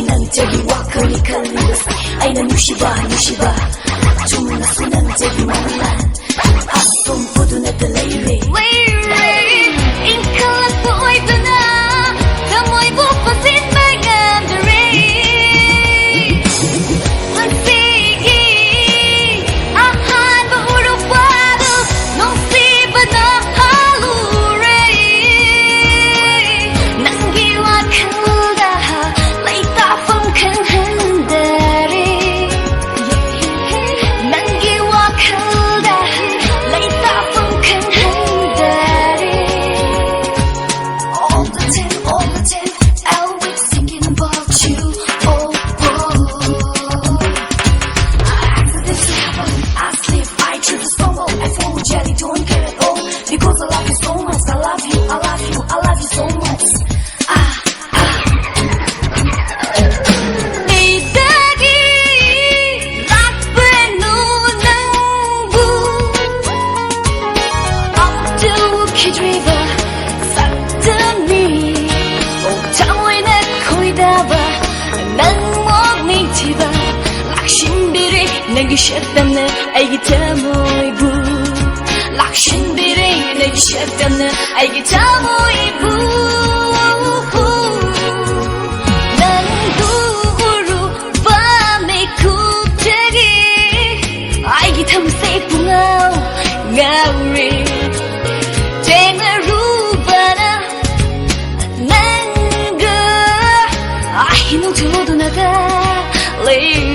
nang-jagi wakani kalibas ay na nushiba Tumnas ko nang-jagi mawalan Asong puto na dalay Ingkalat po ay dana Kamoy bupasin bayan dere Pansigi Ahan baurok wado Nung siba na halure Nanggiwa kalda Lay tapang kang handari Nanggiwa kalda Lay tapang kang handari All the time I'll be thinking about you Oh, I sleep, I choose to stumble I follow jelly, don't care at all Because I love you so much I love you so much 이따기 나쁜 눈을 어두워키 driver 싹드니 옥장을 내 코이다봐 난 먹니티바 락신비리 내기 싫다네 알기 타모이부 락신비리 내기 싫다네 알기 타모이부 Ngauri Jangan rubana Nangga Ahinong jodoh naga Lay